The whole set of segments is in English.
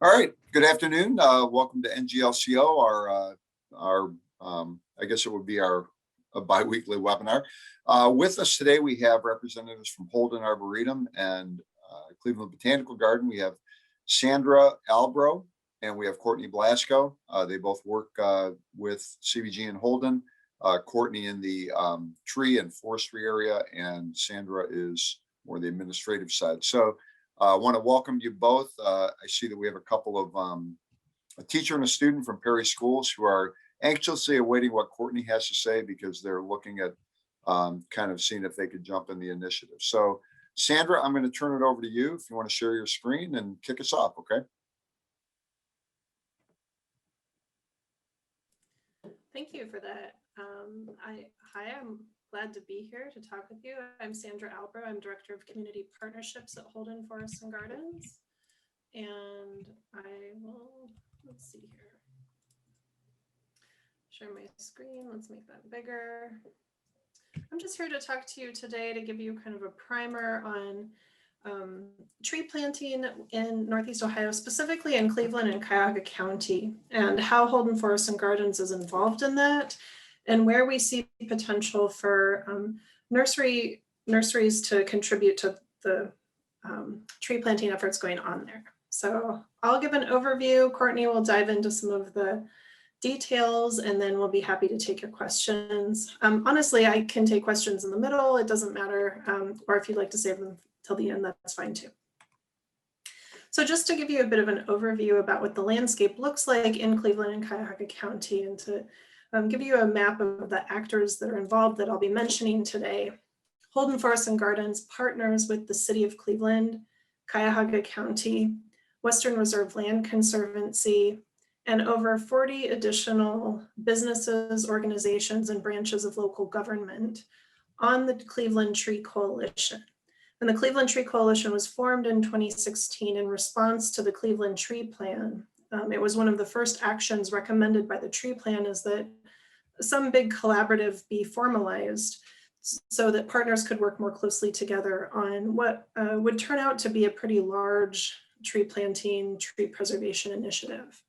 All right, good afternoon. Welcome to NGLCO, I guess it would be our biweekly webinar. With us today, we have representatives from Holden Arboretum and Cleveland Botanical Garden. We have Sandra Albro and we have Courtney Blasco. They both work with CBG and Holden. Courtney in the tree and forestry area, and Sandra is more the administrative side. So I want to welcome you both. I see that we have a couple of a teacher and a student from Perry Schools who are anxiously awaiting what Courtney has to say because they're looking at kind of seeing if they could jump in the initiative. So Sandra, I'm going to turn it over to you if you want to share your screen and kick us off, okay? Thank you for that. Hi, I'm glad to be here to talk with you. I'm Sandra Albro. I'm Director of Community Partnerships at Holden Forests and Gardens. And let's see here. Share my screen. Let's make that bigger. I'm just here to talk to you today to give you kind of a primer on tree planting in Northeast Ohio, specifically in Cleveland and Cuyahoga County, and how Holden Forests and Gardens is involved in that, and where we see potential for nurseries to contribute to the tree planting efforts going on there. So I'll give an overview. Courtney will dive into some of the details, and then we'll be happy to take your questions. Honestly, I can take questions in the middle. It doesn't matter, or if you'd like to save them till the end, that's fine too. So just to give you a bit of an overview about what the landscape looks like in Cleveland and Cuyahoga County, and to give you a map of the actors that are involved that I'll be mentioning today. Holden Forests and Gardens partners with the City of Cleveland, Cuyahoga County, Western Reserve Land Conservancy, and over 40 additional businesses, organizations, and branches of local government on the Cleveland Tree Coalition. And the Cleveland Tree Coalition was formed in 2016 in response to the Cleveland Tree Plan. It was one of the first actions recommended by the Tree Plan is that some big collaborative be formalized so that partners could work more closely together on what would turn out to be a pretty large tree planting, tree preservation initiative.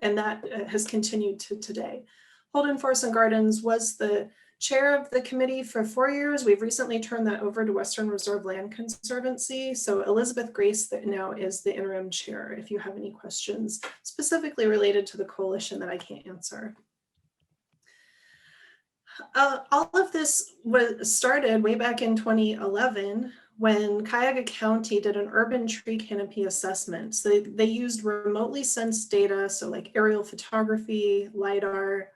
And that has continued to today. Holden Forests and Gardens was the chair of the committee for 4 years. We've recently turned that over to Western Reserve Land Conservancy. So Elizabeth Grace that now is the interim chair, if you have any questions specifically related to the coalition that I can't answer. All of this was started way back in 2011 when Cuyahoga County did an urban tree canopy assessment. So they used remotely sensed data, so like aerial photography, LiDAR,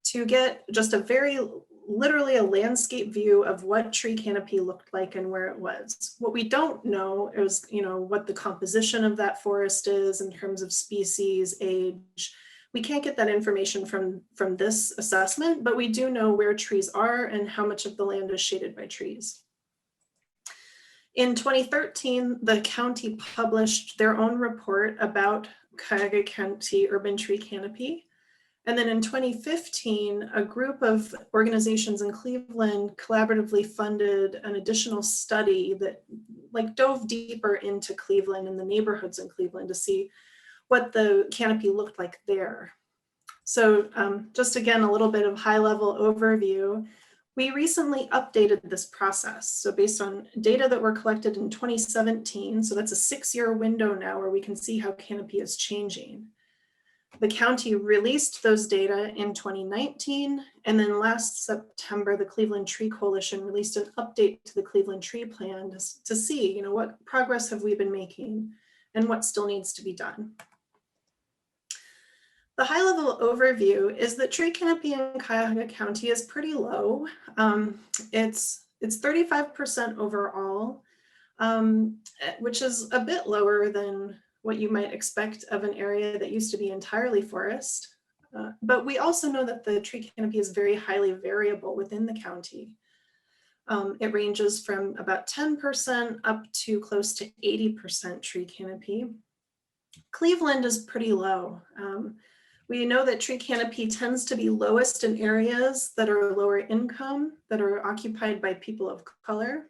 to get just a very literally a landscape view of what tree canopy looked like and where it was. What we don't know is, what the composition of that forest is in terms of species, age. We can't get that information from this assessment, but we do know where trees are and how much of the land is shaded by trees. In 2013, the county published their own report about Cuyahoga County urban tree canopy. And then in 2015, a group of organizations in Cleveland collaboratively funded an additional study that dove deeper into Cleveland and the neighborhoods in Cleveland to see what the canopy looked like there. So just again, a little bit of high level overview. We recently updated this process. So based on data that were collected in 2017, so that's a 6-year window now where we can see how canopy is changing. The county released those data in 2019, and then last September, the Cleveland Tree Coalition released an update to the Cleveland Tree Plan to see, what progress have we been making and what still needs to be done. The high-level overview is that tree canopy in Cuyahoga County is pretty low. It's 35% overall, which is a bit lower than what you might expect of an area that used to be entirely forest. But we also know that the tree canopy is very highly variable within the county. It ranges from about 10% up to close to 80% tree canopy. Cleveland is pretty low. We know that tree canopy tends to be lowest in areas that are lower income, that are occupied by people of color.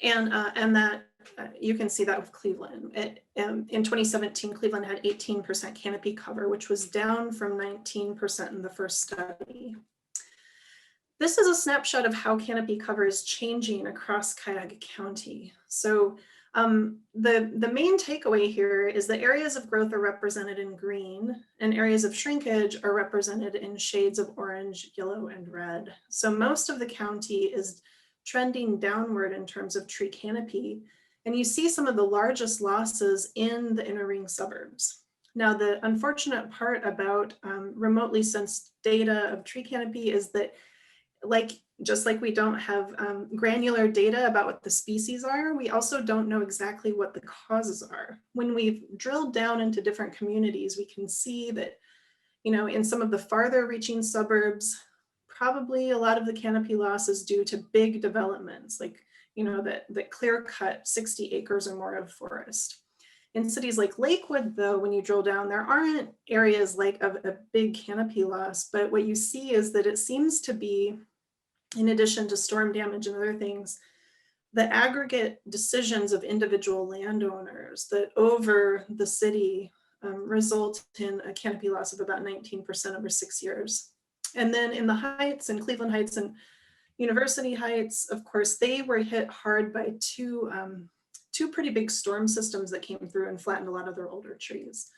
And that you can see that with Cleveland. In 2017, Cleveland had 18% canopy cover, which was down from 19% in the first study. This is a snapshot of how canopy cover is changing across Cuyahoga County. So the main takeaway here is that areas of growth are represented in green and areas of shrinkage are represented in shades of orange, yellow, and red. So most of the county is trending downward in terms of tree canopy. And you see some of the largest losses in the inner ring suburbs. Now, the unfortunate part about remotely sensed data of tree canopy is that just like we don't have granular data about what the species are, we also don't know exactly what the causes are. When we've drilled down into different communities, we can see that, in some of the farther reaching suburbs, probably a lot of the canopy loss is due to big developments, like, that clear cut 60 acres or more of forest. In cities like Lakewood, though, when you drill down, there aren't areas like of a big canopy loss, but what you see is that it seems to be, in addition to storm damage and other things, the aggregate decisions of individual landowners that over the city result in a canopy loss of about 19% over 6 years. And then in the Heights, in Cleveland Heights and University Heights, of course, they were hit hard by two pretty big storm systems that came through and flattened a lot of their older trees.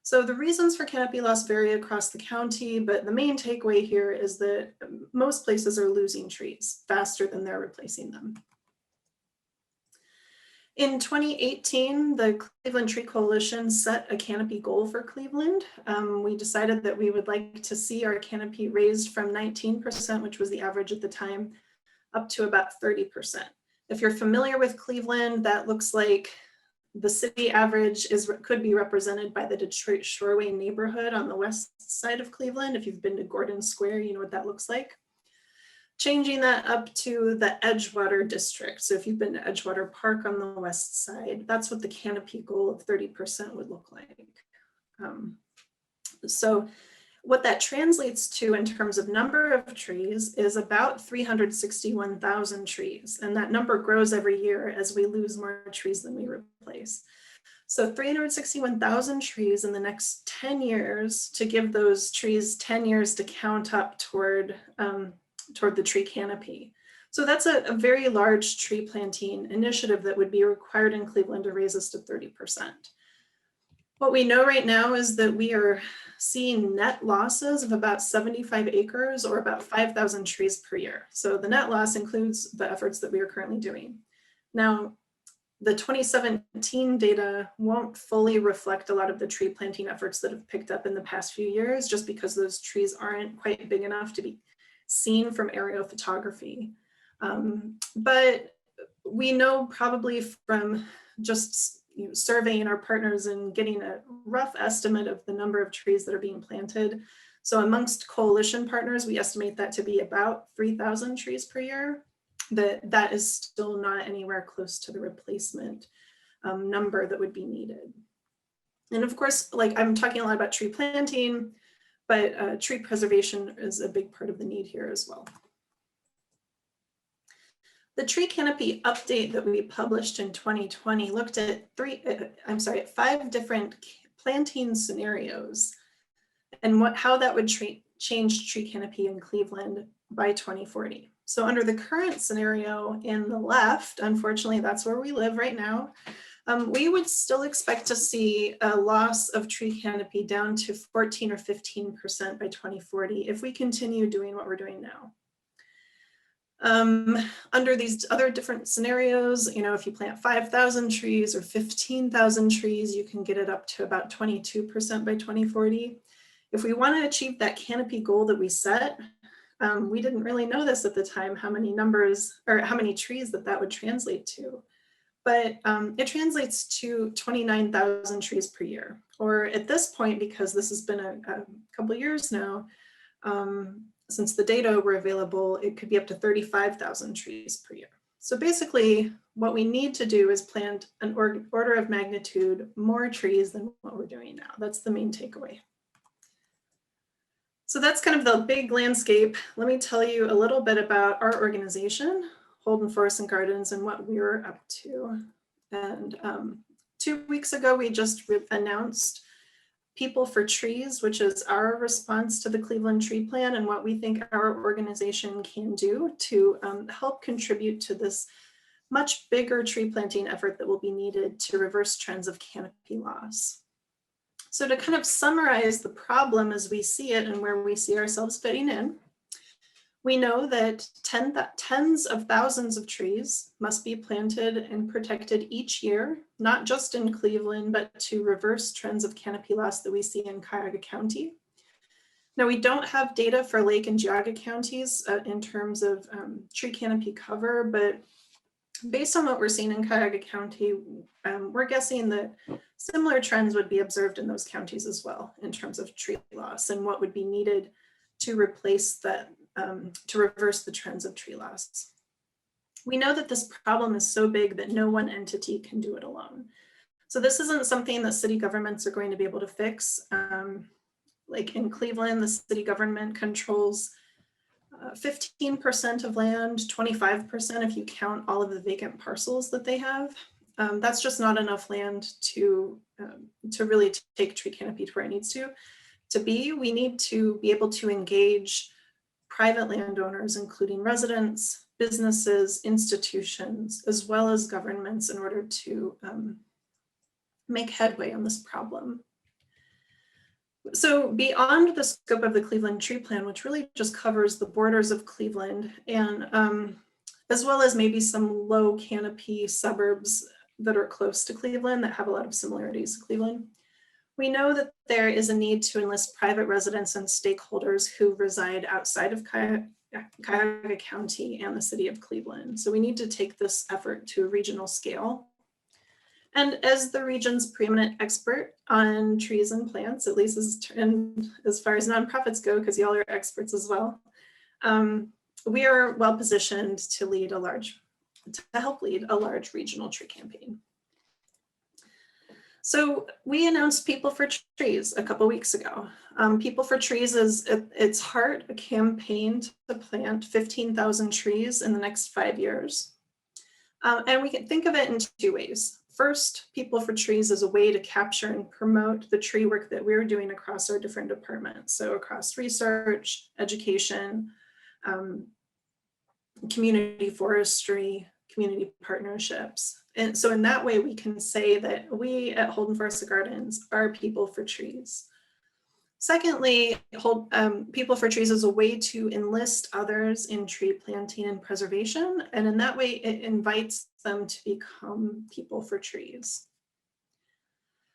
So the reasons for canopy loss vary across the county, but the main takeaway here is that most places are losing trees faster than they're replacing them. In 2018, the Cleveland Tree Coalition set a canopy goal for Cleveland. We decided that we would like to see our canopy raised from 19%, which was the average at the time, up to about 30%. If you're familiar with Cleveland, that looks like the city average could be represented by the Detroit Shoreway neighborhood on the west side of Cleveland. If you've been to Gordon Square, you know what that looks like. Changing that up to the Edgewater district. So if you've been to Edgewater Park on the west side, that's what the canopy goal of 30% would look like. So what that translates to in terms of number of trees is about 361,000 trees. And that number grows every year as we lose more trees than we replace. So 361,000 trees in the next 10 years to give those trees 10 years to count up toward the tree canopy. So that's a very large tree planting initiative that would be required in Cleveland to raise us to 30%. What we know right now is that we are seeing net losses of about 75 acres or about 5,000 trees per year. So the net loss includes the efforts that we are currently doing. Now, the 2017 data won't fully reflect a lot of the tree planting efforts that have picked up in the past few years, just because those trees aren't quite big enough to be seen from aerial photography. But we know probably from just surveying our partners and getting a rough estimate of the number of trees that are being planted. So amongst coalition partners, we estimate that to be about 3,000 trees per year. That is still not anywhere close to the replacement number that would be needed. And of course, like I'm talking a lot about tree planting, but tree preservation is a big part of the need here as well. The tree canopy update that we published in 2020 looked at 5 different planting scenarios and how that would change tree canopy in Cleveland by 2040. So under the current scenario in the left, unfortunately, that's where we live right now, we would still expect to see a loss of tree canopy down to 14 or 15% by 2040 if we continue doing what we're doing now. Under these other different scenarios, if you plant 5,000 trees or 15,000 trees, you can get it up to about 22% by 2040. If we want to achieve that canopy goal that we set, we didn't really know this at the time, how many trees that would translate to. But it translates to 29,000 trees per year. Or at this point, because this has been a couple of years now, since the data were available, it could be up to 35,000 trees per year. So basically, what we need to do is plant an order of magnitude more trees than what we're doing now. That's the main takeaway. So that's kind of the big landscape. Let me tell you a little bit about our organization, Holden Forests and Gardens, and what we're up to. And 2 weeks ago, we just announced People for Trees, which is our response to the Cleveland Tree Plan and what we think our organization can do to help contribute to this much bigger tree planting effort that will be needed to reverse trends of canopy loss. So to kind of summarize the problem as we see it and where we see ourselves fitting in, we know that tens of thousands of trees must be planted and protected each year, not just in Cleveland, but to reverse trends of canopy loss that we see in Cuyahoga County. Now, we don't have data for Lake and Geauga counties in terms of tree canopy cover, but based on what we're seeing in Cuyahoga County, we're guessing that similar trends would be observed in those counties as well in terms of tree loss and what would be needed to replace that, to reverse the trends of tree loss. We know that this problem is so big that no one entity can do it alone. So this isn't something that city governments are going to be able to fix. Like in Cleveland, the city government controls 15% of land, 25% if you count all of the vacant parcels that they have. That's just not enough land to really take tree canopy to where it needs to be. We need to be able to engage private landowners, including residents, businesses, institutions, as well as governments in order to make headway on this problem. So beyond the scope of the Cleveland Tree Plan, which really just covers the borders of Cleveland, and as well as maybe some low canopy suburbs that are close to Cleveland that have a lot of similarities to Cleveland, we know that there is a need to enlist private residents and stakeholders who reside outside of Cuyahoga County and the city of Cleveland. So we need to take this effort to a regional scale. And as the region's preeminent expert on trees and plants, at least as far as nonprofits go, because y'all are experts as well, we are well positioned to help lead a large regional tree campaign. So we announced People for Trees a couple weeks ago. People for Trees is at its heart a campaign to plant 15,000 trees in the next 5 years. And we can think of it in two ways. First, People for Trees is a way to capture and promote the tree work that we're doing across our different departments. So across research, education, community forestry, community partnerships. And so in that way, we can say that we at Holden Forest Gardens are People for Trees. Secondly, People for Trees is a way to enlist others in tree planting and preservation. And in that way, it invites them to become People for Trees.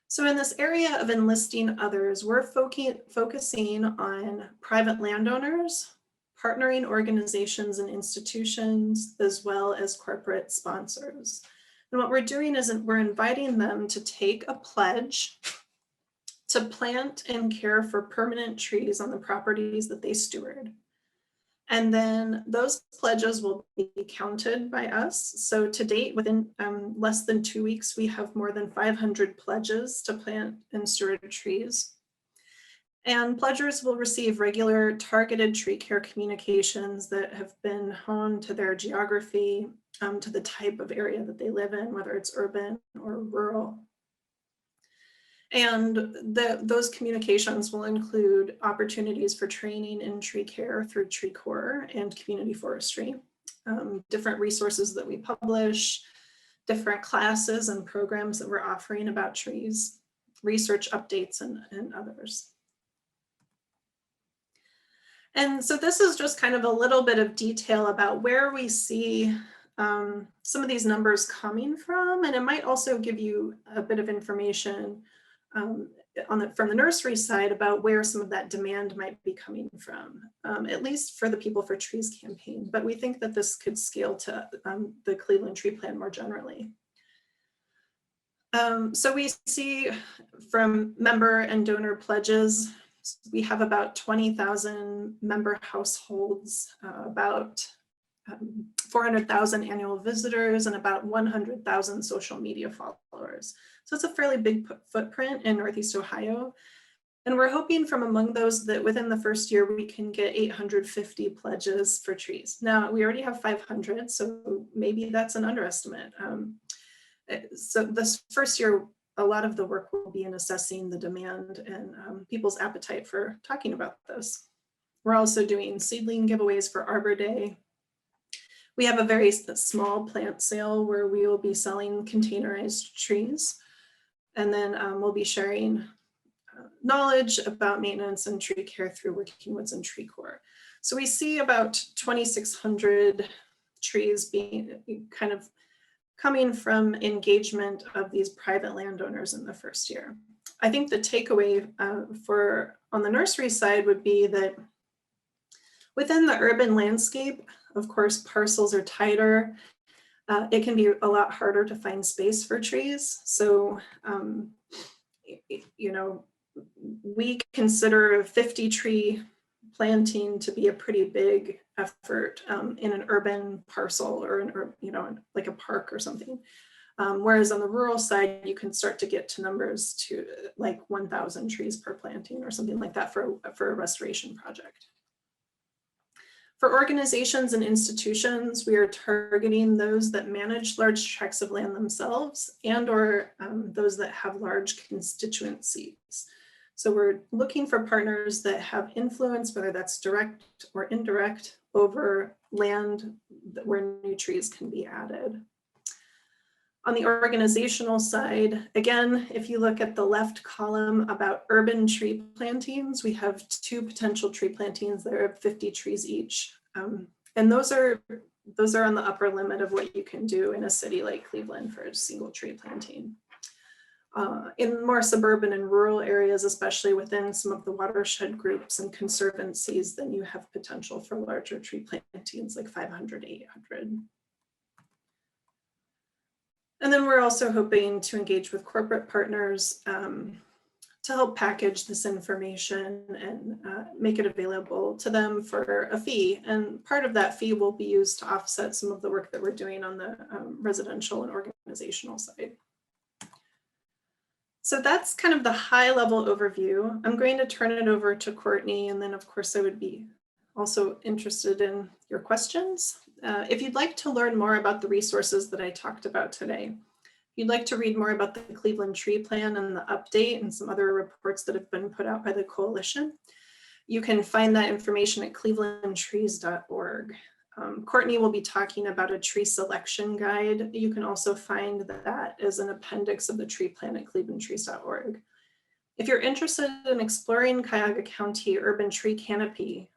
So in this area of enlisting others, we're focusing on private landowners, partnering organizations and institutions, as well as corporate sponsors. And what we're doing is we're inviting them to take a pledge to plant and care for permanent trees on the properties that they steward. And then those pledges will be counted by us. So to date, within less than 2 weeks, we have more than 500 pledges to plant and steward trees. And pledgers will receive regular targeted tree care communications that have been honed to their geography, to the type of area that they live in, whether it's urban or rural. And those communications will include opportunities for training in tree care through Tree Corps and community forestry, different resources that we publish, different classes and programs that we're offering about trees, research updates, and others. And so this is just kind of a little bit of detail about where we see some of these numbers coming from, and it might also give you a bit of information from the nursery side about where some of that demand might be coming from, at least for the People for Trees campaign. But we think that this could scale to the Cleveland Tree Plan more generally. So we see from member and donor pledges, we have about 20,000 member households, about 400,000 annual visitors, and about 100,000 social media followers. So it's a fairly big footprint in Northeast Ohio. And we're hoping from among those that within the first year, we can get 850 pledges for trees. Now, we already have 500, so maybe that's an underestimate. So this first year, a lot of the work will be in assessing the demand and people's appetite for talking about this. We're also doing seedling giveaways for Arbor Day. We have a very small plant sale where we will be selling containerized trees. And then we'll be sharing knowledge about maintenance and tree care through Working Woods and Tree Corps. So we see about 2,600 trees being kind of coming from engagement of these private landowners in the first year. I think the takeaway on the nursery side would be that within the urban landscape, of course, parcels are tighter. It can be a lot harder to find space for trees. So, you know, we consider 50 tree planting to be a pretty big effort in an urban parcel or you know, like a park or something. Whereas on the rural side, you can start to get to numbers to like 1,000 trees per planting or something like that for a restoration project. For organizations and institutions, we are targeting those that manage large tracts of land themselves and or those that have large constituencies. So we're looking for partners that have influence, whether that's direct or indirect, over land where new trees can be added. On the organizational side, again, if you look at the left column about urban tree plantings, we have 2 potential tree plantings that are 50 trees each. And those are on the upper limit of what you can do in a city like Cleveland for a single tree planting. In more suburban and rural areas, especially within some of the watershed groups and conservancies, then you have potential for larger tree plantings like 500, 800. And then we're also hoping to engage with corporate partners to help package this information and make it available to them for a fee. And part of that fee will be used to offset some of the work that we're doing on the residential and organizational side. So that's kind of the high level overview. I'm going to turn it over to Courtney, and then of course I would be also interested in your questions. If you'd like to learn more about the resources that I talked about today, if you'd like to read more about the Cleveland Tree Plan and the update and some other reports that have been put out by the coalition, you can find that information at clevelandtrees.org. Courtney will be talking about a tree selection guide. You can also find that as an appendix of the tree plan at clevelandtrees.org. If you're interested in exploring Cuyahoga County urban tree canopy,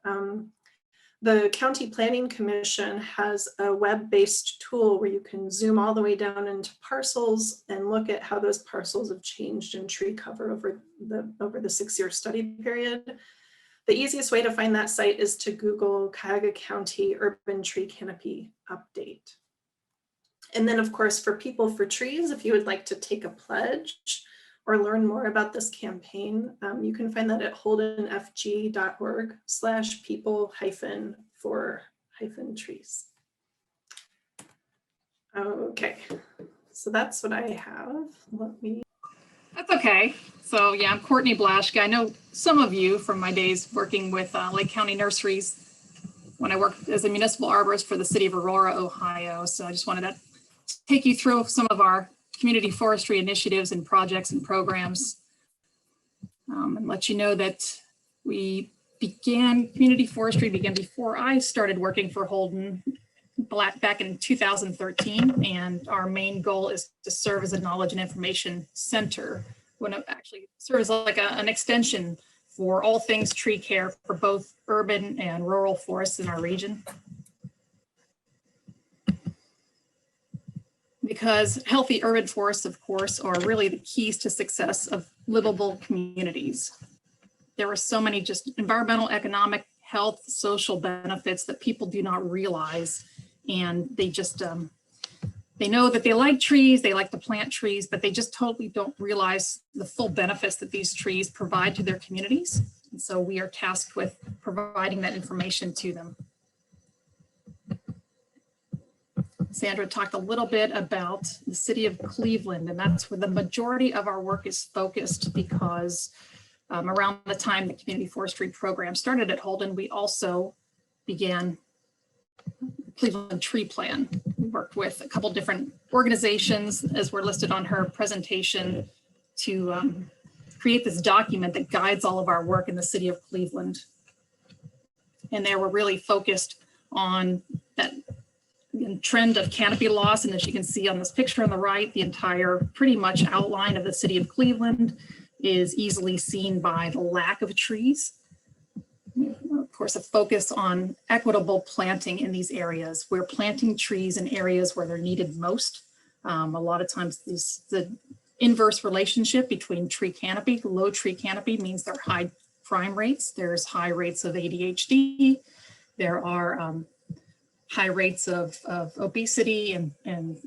the County Planning Commission has a web-based tool where you can zoom all the way down into parcels and look at how those parcels have changed in tree cover over the 6-year study period. The easiest way to find that site is to Google Cuyahoga County Urban Tree Canopy Update. And then of course, for People for Trees, if you would like to take a pledge or learn more about this campaign, you can find that at holdenfg.org/people-for-trees. Okay, so that's what I have. That's okay. So yeah, I'm Courtney Blaschke. I know some of you from my days working with Lake County Nurseries when I worked as a municipal arborist for the city of Aurora, Ohio. So I just wanted to take you through some of our community forestry initiatives and projects and programs and let you know that community forestry began before I started working for Holden back in 2013, and our main goal is to serve as a knowledge and information center, when it actually serves like an extension for all things tree care for both urban and rural forests in our region. Because healthy urban forests, of course, are really the keys to success of livable communities. There are so many just environmental, economic, health, social benefits that people do not realize. And they just, they know that they like trees, they like to plant trees, but they just totally don't realize the full benefits that these trees provide to their communities. And so we are tasked with providing that information to them. Sandra talked a little bit about the city of Cleveland, and that's where the majority of our work is focused, because around the time the community forestry program started at Holden, we also began Cleveland Tree Plan. worked with a couple different organizations, as were listed on her presentation, to create this document that guides all of our work in the city of Cleveland. And they were really focused on that trend of canopy loss. And as you can see on this picture on the right, the entire pretty much outline of the city of Cleveland is easily seen by the lack of trees. Of course, a focus on equitable planting in these areas. We're planting trees in areas where they're needed most. A lot of times the inverse relationship between tree canopy, low tree canopy means there are high crime rates. There's high rates of ADHD. There are high rates of obesity and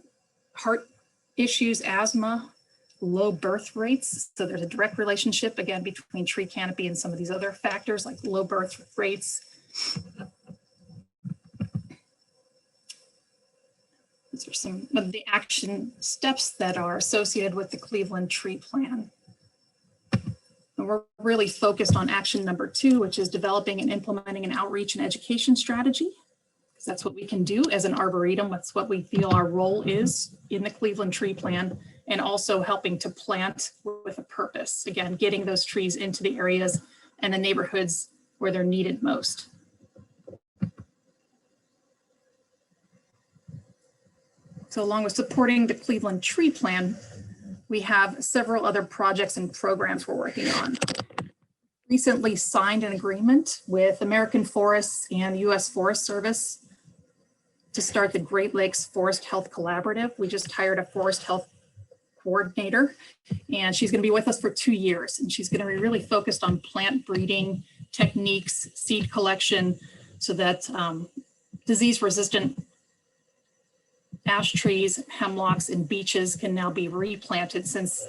heart issues, asthma, low birth rates. So there's a direct relationship, again, between tree canopy and some of these other factors like low birth rates. These are some of the action steps that are associated with the Cleveland Tree Plan. And we're really focused on action number 2, which is developing and implementing an outreach and education strategy. That's what we can do as an arboretum. That's what we feel our role is in the Cleveland Tree Plan, and also helping to plant with a purpose. Again, getting those trees into the areas and the neighborhoods where they're needed most. So along with supporting the Cleveland Tree Plan, we have several other projects and programs we're working on. Recently signed an agreement with American Forests and U.S. Forest Service to start the Great Lakes Forest Health Collaborative. We just hired a forest health coordinator, and she's going to be with us for 2 years. And she's going to be really focused on plant breeding techniques, seed collection, so that disease-resistant ash trees, hemlocks, and beeches can now be replanted, since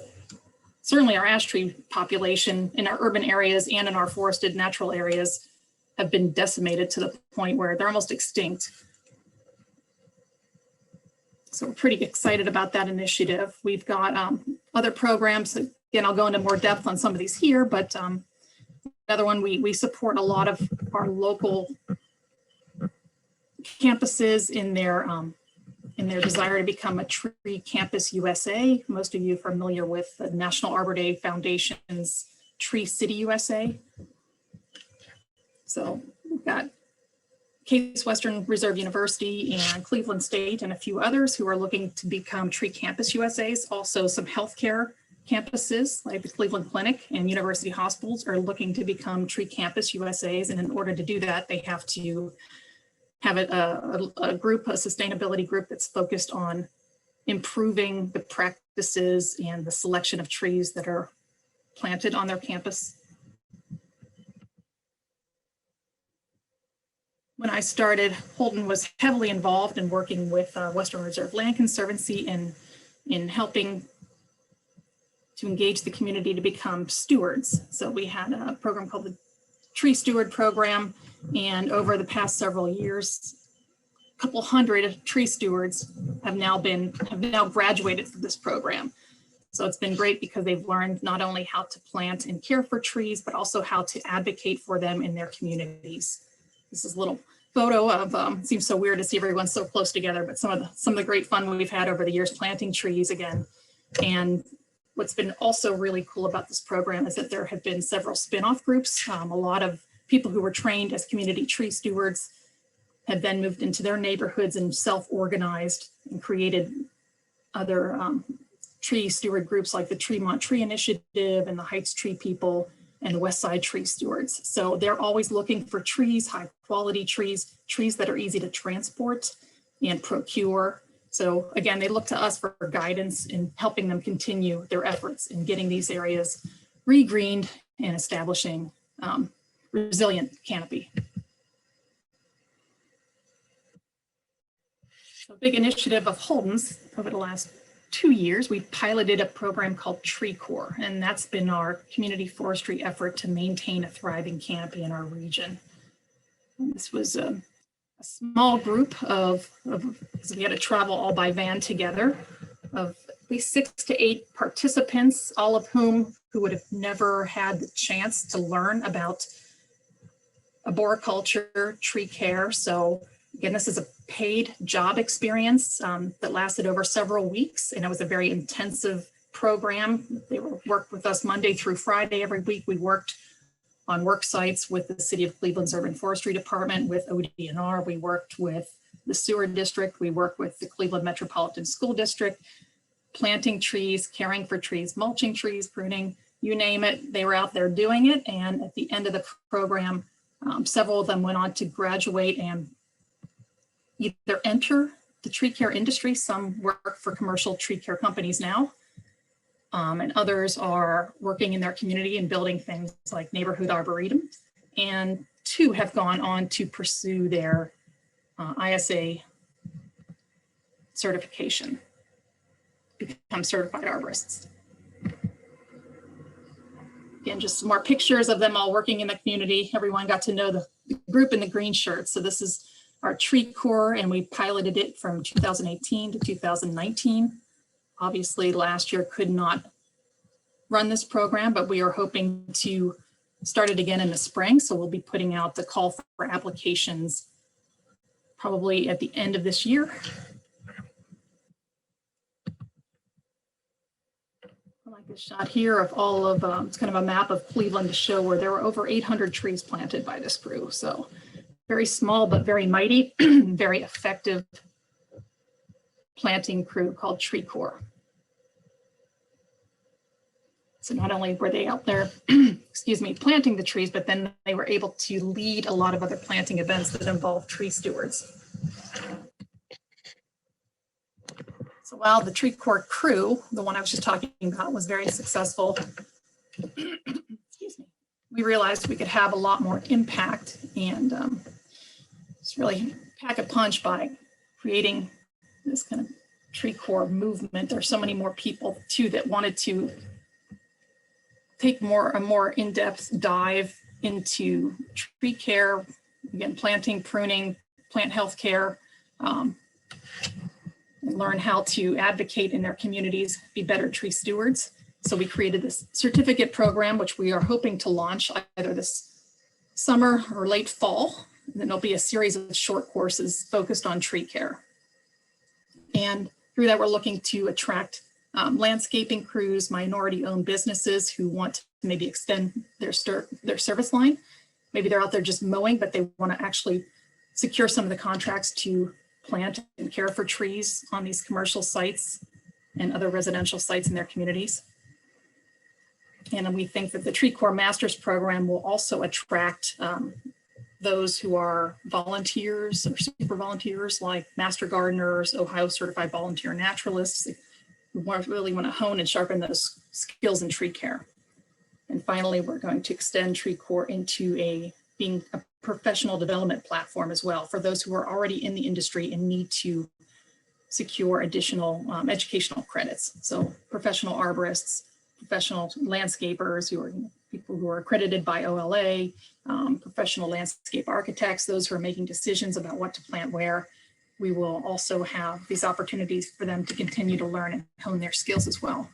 certainly our ash tree population in our urban areas and in our forested natural areas have been decimated to the point where they're almost extinct. So we're pretty excited about that initiative. We've got other programs. Again, I'll go into more depth on some of these here, but another one, we support a lot of our local campuses in their desire to become a Tree Campus USA. Most of you are familiar with the National Arbor Day Foundation's Tree City USA. So we've got Case Western Reserve University and Cleveland State and a few others who are looking to become Tree Campus USAs. Also some healthcare campuses like the Cleveland Clinic and university hospitals are looking to become Tree Campus USAs. And in order to do that, they have to have a group, a sustainability group that's focused on improving the practices and the selection of trees that are planted on their campus. When I started, Holden was heavily involved in working with Western Reserve Land Conservancy in helping to engage the community to become stewards. So we had a program called the Tree Steward Program, and over the past several years, a couple hundred tree stewards have now graduated from this program. So it's been great because they've learned not only how to plant and care for trees, but also how to advocate for them in their communities. This is a little photo of, seems so weird to see everyone so close together, but some of the great fun we've had over the years planting trees again. And what's been also really cool about this program is that there have been several spin-off groups. A lot of people who were trained as community tree stewards have then moved into their neighborhoods and self-organized and created other tree steward groups like the Tremont Tree Initiative and the Heights Tree People and the West Side Tree Stewards. So they're always looking for trees, high quality trees, trees that are easy to transport and procure. So again, they look to us for guidance in helping them continue their efforts in getting these areas regreened and establishing resilient canopy. So a big initiative of Holden's over the last 2 years, we piloted a program called Tree Corps, and that's been our community forestry effort to maintain a thriving canopy in our region. And this was a small group because we had to travel all by van together, of at least 6 to 8 participants, all of who would have never had the chance to learn about arboriculture, tree care. So again, this is a paid job experience that lasted over several weeks, and it was a very intensive program. They worked with us Monday through Friday every week. We worked on work sites with the City of Cleveland's Urban Forestry Department, with ODNR. We worked with the sewer district. We worked with the Cleveland Metropolitan School District, planting trees, caring for trees, mulching trees, pruning, you name it. They were out there doing it. And at the end of the program, several of them went on to graduate and either enter the tree care industry. Some work for commercial tree care companies now, and others are working in their community and building things like neighborhood arboretum. And 2 have gone on to pursue their ISA certification, become certified arborists. Again, just some more pictures of them all working in the community. Everyone got to know the group in the green shirts. So this is our tree corps, and we piloted it from 2018 to 2019. Obviously, last year could not run this program, but we are hoping to start it again in the spring. So we'll be putting out the call for applications probably at the end of this year. I like this shot here of all of, it's kind of a map of Cleveland to show where there were over 800 trees planted by this crew. So very small, but very mighty, very effective planting crew called Tree Corps. So not only were they out there, excuse me, planting the trees, but then they were able to lead a lot of other planting events that involve tree stewards. So while the Tree Corps crew, the one I was just talking about, was very successful, excuse me, we realized we could have a lot more impact and just really pack a punch by creating this kind of Tree Corps movement. There's so many more people too that wanted to take a more in-depth dive into tree care, again, planting, pruning, plant health care, and learn how to advocate in their communities, be better tree stewards. So we created this certificate program, which we are hoping to launch either this summer or late fall. And then there'll be a series of short courses focused on tree care. And through that, we're looking to attract landscaping crews, minority-owned businesses who want to maybe extend their service line. Maybe they're out there just mowing, but they want to actually secure some of the contracts to plant and care for trees on these commercial sites and other residential sites in their communities. And we think that the Tree Corps Masters program will also attract those who are volunteers or super volunteers, like master gardeners, Ohio certified volunteer naturalists, who really want to hone and sharpen those skills in tree care. And finally, we're going to extend Tree Corps into being a professional development platform as well for those who are already in the industry and need to secure additional educational credits. So professional arborists, professional landscapers who are people who are accredited by OLA, professional landscape architects, those who are making decisions about what to plant where. We will also have these opportunities for them to continue to learn and hone their skills as well.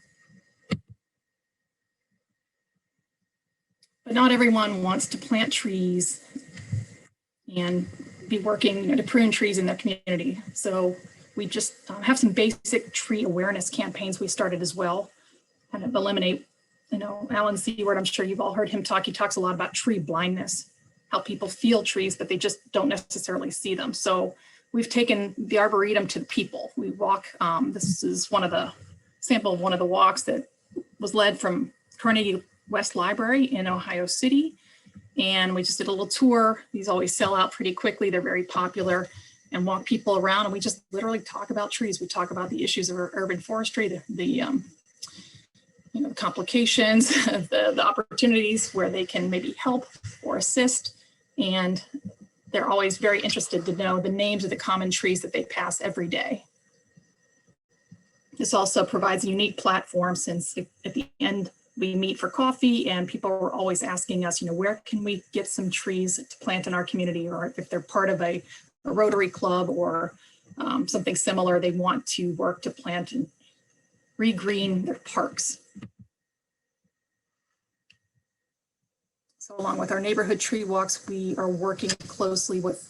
But not everyone wants to plant trees and be working to prune trees in their community. So we just have some basic tree awareness campaigns we started as well, kind of eliminate, Alan Seward, I'm sure you've all heard him talk. He talks a lot about tree blindness, how people feel trees, but they just don't necessarily see them. So we've taken the Arboretum to the people. We walk, this is sample of one of the walks that was led from Carnegie West Library in Ohio City. And we just did a little tour. These always sell out pretty quickly. They're very popular, and walk people around. And we just literally talk about trees. We talk about the issues of urban forestry, the complications, the opportunities where they can maybe help or assist. And they're always very interested to know the names of the common trees that they pass every day. This also provides a unique platform, since at the end we meet for coffee, and people are always asking us, where can we get some trees to plant in our community, or if they're part of a Rotary Club or something similar, they want to work to plant and regreen their parks. So along with our neighborhood tree walks, we are working closely with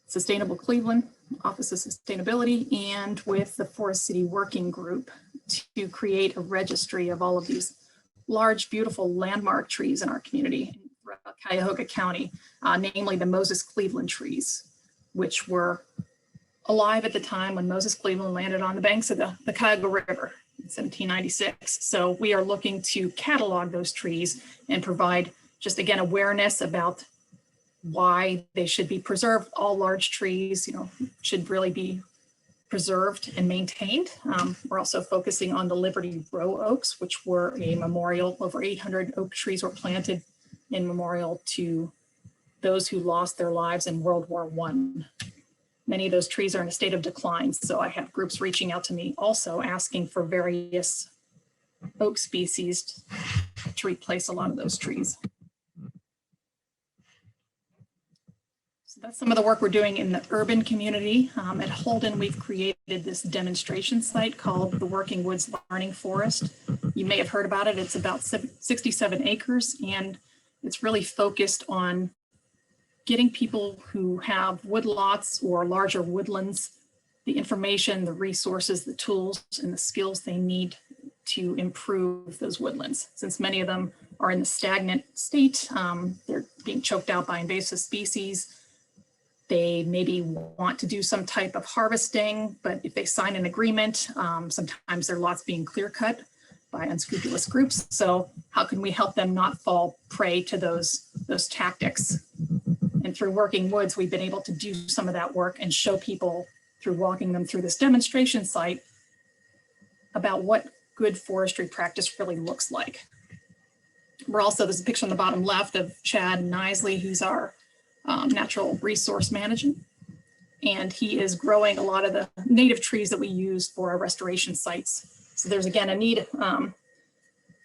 Sustainable Cleveland, Office of Sustainability, and with the Forest City Working Group to create a registry of all of these large, beautiful landmark trees in our community throughout Cuyahoga County, namely the Moses Cleveland trees, which were alive at the time when Moses Cleveland landed on the banks of the Cuyahoga River in 1796. So we are looking to catalog those trees and provide just, again, awareness about why they should be preserved. All large trees, should really be preserved and maintained. We're also focusing on the Liberty Row oaks, which were a memorial. Over 800 oak trees were planted in memorial to those who lost their lives in World War I. Many of those trees are in a state of decline. So I have groups reaching out to me also asking for various oak species to replace a lot of those trees. So that's some of the work we're doing in the urban community. At Holden, we've created this demonstration site called the Working Woods Learning Forest. You may have heard about it. It's about 67 acres, and it's really focused on getting people who have woodlots or larger woodlands the information, the resources, the tools, and the skills they need to improve those woodlands. Since many of them are in the stagnant state, they're being choked out by invasive species. They maybe want to do some type of harvesting, but if they sign an agreement, sometimes their lots being clear cut by unscrupulous groups. So how can we help them not fall prey to those tactics? And through Working Woods, we've been able to do some of that work and show people through walking them through this demonstration site about what good forestry practice really looks like. We're also, there's a picture on the bottom left of Chad Nisley, who's our natural resource manager. And he is growing a lot of the native trees that we use for our restoration sites. So there's again a need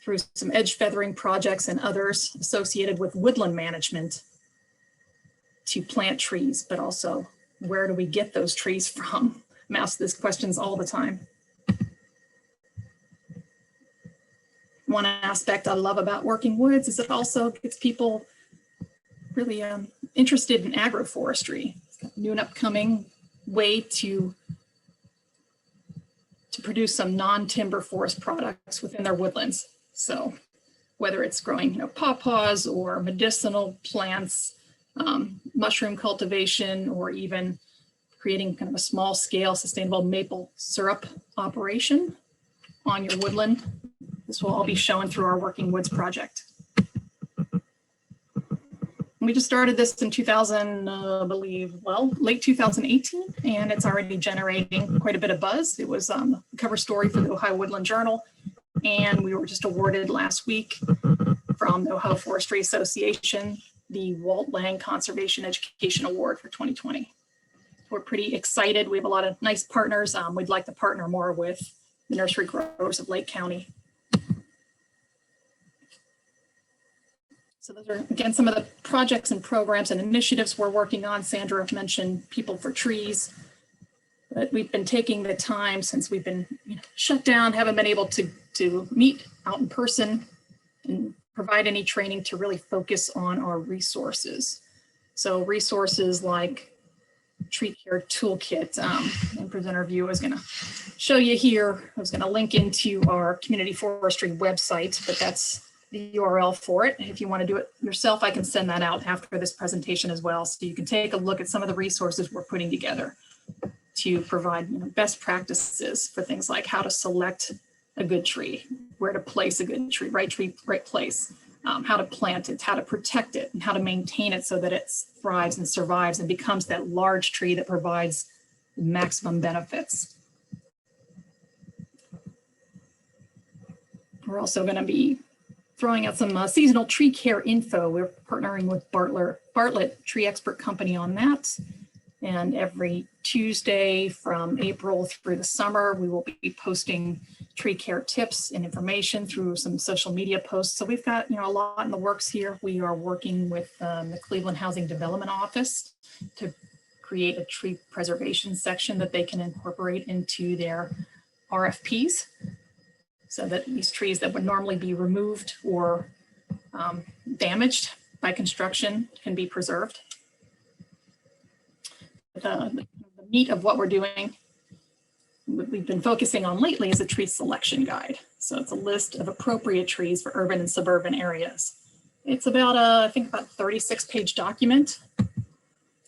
through some edge feathering projects and others associated with woodland management to plant trees, but also where do we get those trees from? I'm asked these questions all the time. One aspect I love about Working Woods is it also gets people really interested in agroforestry. It's got a new and upcoming way to produce some non-timber forest products within their woodlands. So whether it's growing pawpaws or medicinal plants, mushroom cultivation, or even creating kind of a small scale sustainable maple syrup operation on your woodland. This will all be shown through our Working Woods project. We just started this in 2000, I believe, late 2018, and it's already generating quite a bit of buzz. It was a cover story for the Ohio Woodland Journal, and we were just awarded last week from the Ohio Forestry Association the Walt Lang Conservation Education Award for 2020. We're pretty excited. We have a lot of nice partners. We'd like to partner more with the nursery growers of Lake County. So those are, again, some of the projects and programs and initiatives we're working on. Sandra mentioned People for Trees, but we've been taking the time since we've been shut down, haven't been able to meet out in person and provide any training to really focus on our resources. So resources like Tree Care Toolkit, and presenter view is gonna show you here. I was gonna link into our community forestry website, but that's the URL for it. If you want to do it yourself, I can send that out after this presentation as well. So you can take a look at some of the resources we're putting together to provide best practices for things like how to select a good tree, where to place a good tree, right place, how to plant it, how to protect it, and how to maintain it so that it thrives and survives and becomes that large tree that provides maximum benefits. We're also going to be throwing out some seasonal tree care info. We're partnering with Bartlett Tree Expert Company on that. And every Tuesday from April through the summer, we will be posting tree care tips and information through some social media posts. So we've got a lot in the works here. We are working with the Cleveland Housing Development Office to create a tree preservation section that they can incorporate into their RFPs, so that these trees that would normally be removed or damaged by construction can be preserved. the meat of what we're doing, what we've been focusing on lately, is a tree selection guide. So it's a list of appropriate trees for urban and suburban areas. It's about I think about 36-page document,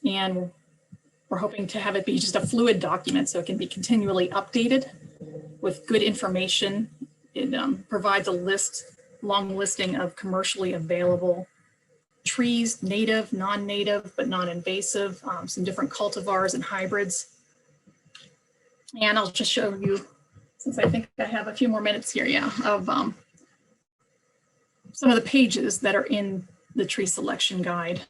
and we're hoping to have it be just a fluid document so it can be continually updated with good information. It provides a long listing of commercially available trees, native, non-native, but non-invasive, some different cultivars and hybrids. And I'll just show you, since I think I have a few more minutes here, of some of the pages that are in the tree selection guide.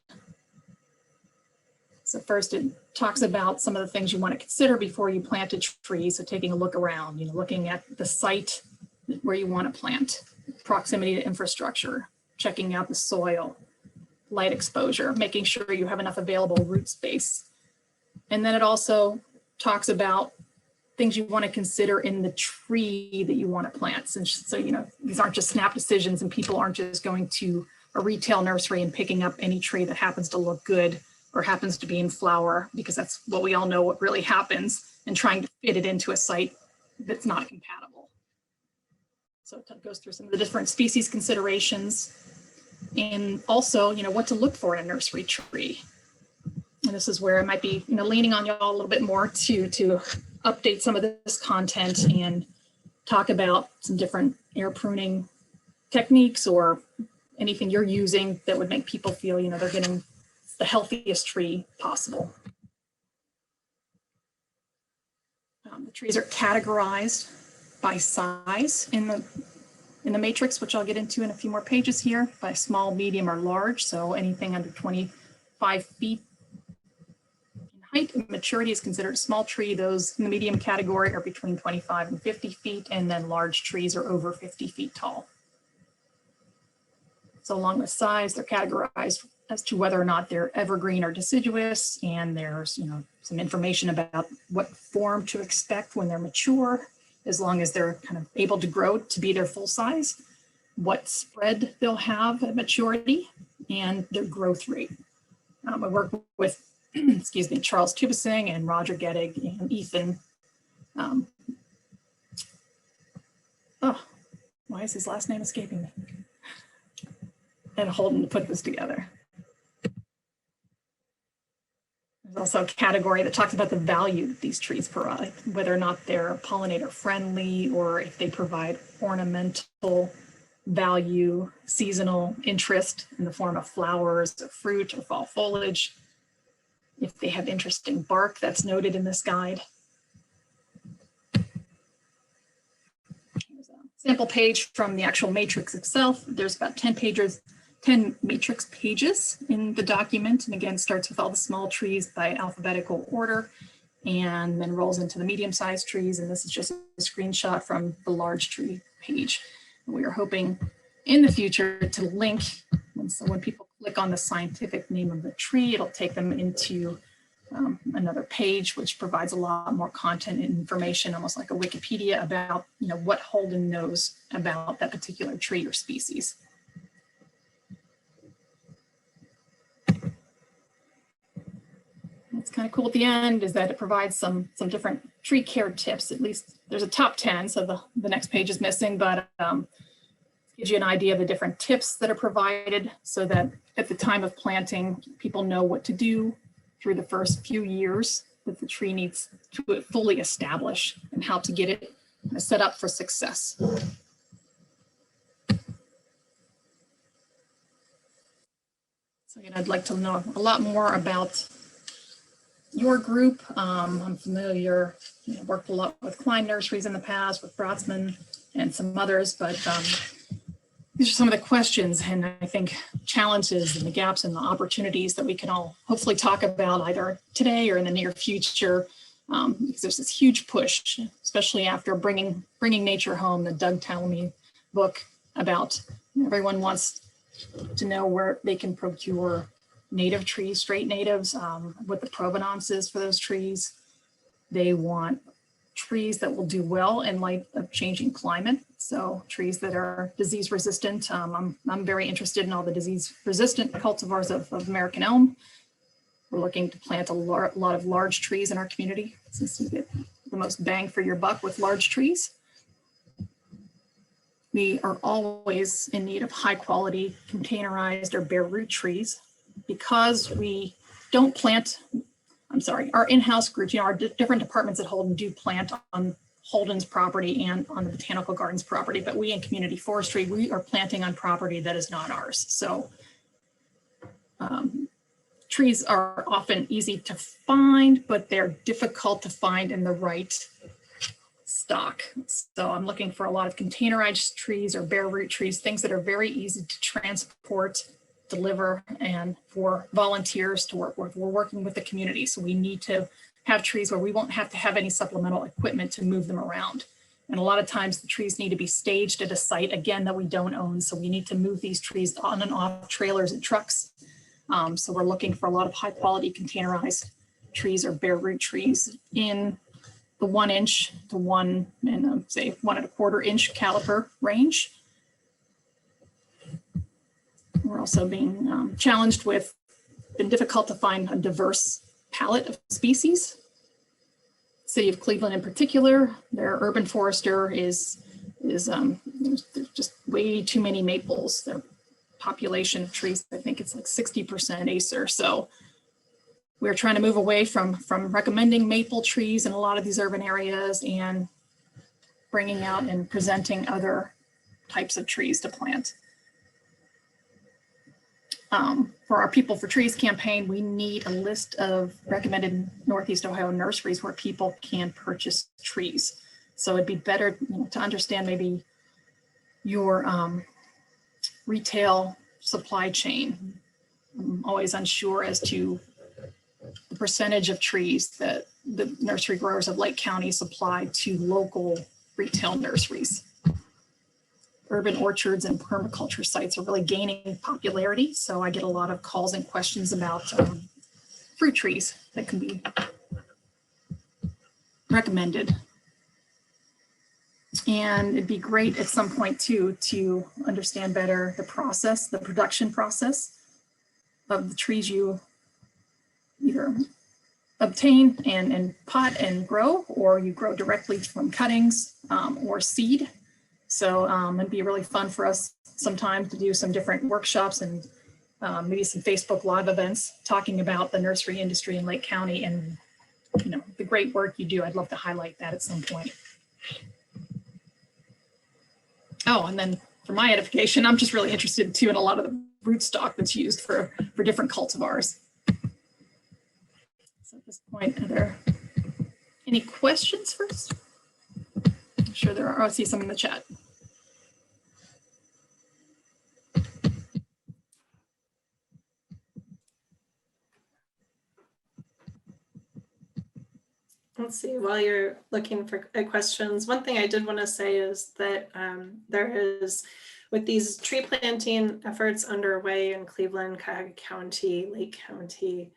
So first, it talks about some of the things you want to consider before you plant a tree. So taking a look around, looking at the site where you want to plant, proximity to infrastructure, checking out the soil, light exposure, making sure you have enough available root space. And then it also talks about things you want to consider in the tree that you want to plant. And so, these aren't just snap decisions, and people aren't just going to a retail nursery and picking up any tree that happens to look good or happens to be in flower, because that's what we all know what really happens, and trying to fit it into a site that's not compatible. So it goes through some of the different species considerations, and also, what to look for in a nursery tree. And this is where I might be, leaning on y'all a little bit more to update some of this content and talk about some different air pruning techniques or anything you're using that would make people feel, they're getting the healthiest tree possible. The trees are categorized by size in the matrix, which I'll get into in a few more pages here, by small, medium, or large. So anything under 25 feet in height and maturity is considered a small tree. Those in the medium category are between 25 and 50 feet, and then large trees are over 50 feet tall. So along with size, they're categorized as to whether or not they're evergreen or deciduous, and there's some information about what form to expect when they're mature, as long as they're kind of able to grow to be their full size, what spread they'll have at maturity, and their growth rate. I work with, excuse me, Charles Tubesing and Roger Gettig and Ethan. Why is his last name escaping me? And Holden to put this together. There's also a category that talks about the value that these trees provide, whether or not they're pollinator friendly, or if they provide ornamental value, seasonal interest in the form of flowers, or fruit, or fall foliage, if they have interesting bark that's noted in this guide. Here's a sample page from the actual matrix itself. There's about 10 matrix pages in the document, and again starts with all the small trees by alphabetical order, and then rolls into the medium-sized trees. And this is just a screenshot from the large tree page. We are hoping in the future to link, when people click on the scientific name of the tree, it'll take them into another page, which provides a lot more content and information, almost like a Wikipedia, about what Holden knows about that particular tree or species. What's kind of cool at the end is that it provides some different tree care tips. At least there's a top 10, so the next page is missing, but gives you an idea of the different tips that are provided, so that at the time of planting, people know what to do through the first few years that the tree needs to fully establish, and how to get it set up for success. So again, I'd like to know a lot more about your group. I'm familiar, worked a lot with Klein Nurseries in the past, with Brotzman and some others, but these are some of the questions and I think challenges and the gaps and the opportunities that we can all hopefully talk about either today or in the near future, because there's this huge push, especially after bringing Nature Home, the Doug Tallamy book, about everyone wants to know where they can procure native trees, straight natives, what the provenance is for those trees. They want trees that will do well in light of changing climate. So trees that are disease resistant. I'm very interested in all the disease resistant cultivars of American elm. We're looking to plant a lot of large trees in our community since you get the most bang for your buck with large trees. We are always in need of high quality containerized or bare root trees because we don't plant, our in-house groups, our different departments at Holden do plant on Holden's property and on the Botanical Gardens property, but we in community forestry, we are planting on property that is not ours. So trees are often easy to find, but they're difficult to find in the right stock. So I'm looking for a lot of containerized trees or bare root trees, things that are very easy to transport, deliver, and for volunteers to work with. We're working with the community, so we need to have trees where we won't have to have any supplemental equipment to move them around. And a lot of times the trees need to be staged at a site, again, that we don't own. So we need to move these trees on and off trailers and trucks. So we're looking for a lot of high quality containerized trees or bare root trees in the 1 inch to 1 and say 1 1/4 inch caliper range. We're also being challenged with, been difficult to find a diverse palette of species. City of Cleveland in particular, their urban forester is there's just way too many maples. Their population of trees, I think it's like 60% Acer. So we're trying to move away from recommending maple trees in a lot of these urban areas and bringing out and presenting other types of trees to plant. For our People for Trees campaign, we need a list of recommended Northeast Ohio nurseries where people can purchase trees. So it'd be better to understand maybe your retail supply chain. I'm always unsure as to the percentage of trees that the nursery growers of Lake County supply to local retail nurseries. Urban orchards and permaculture sites are really gaining popularity. So I get a lot of calls and questions about fruit trees that can be recommended. And it'd be great at some point too, to understand better the process, the production process of the trees you either obtain and pot and grow, or you grow directly from cuttings or seed. So it'd be really fun for us sometime to do some different workshops and maybe some Facebook Live events talking about the nursery industry in Lake County and the great work you do. I'd love to highlight that at some point. Oh, and then for my edification, I'm just really interested too in a lot of the rootstock that's used for different cultivars. So at this point, are there any questions first? I'm sure there are. I see some in the chat. Let's see, while you're looking for questions, one thing I did want to say is that there is, with these tree planting efforts underway in Cleveland, Cuyahoga County, Lake County,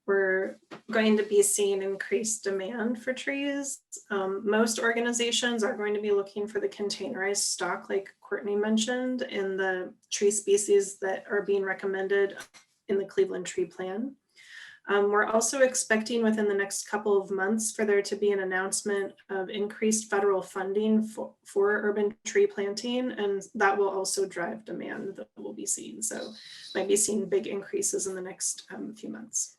we're going to be seeing increased demand for trees. Most organizations are going to be looking for the containerized stock, like Courtney mentioned, in the tree species that are being recommended in the Cleveland Tree Plan. We're also expecting within the next couple of months for there to be an announcement of increased federal funding for urban tree planting, and that will also drive demand that we'll be seeing. So might be seeing big increases in the next few months.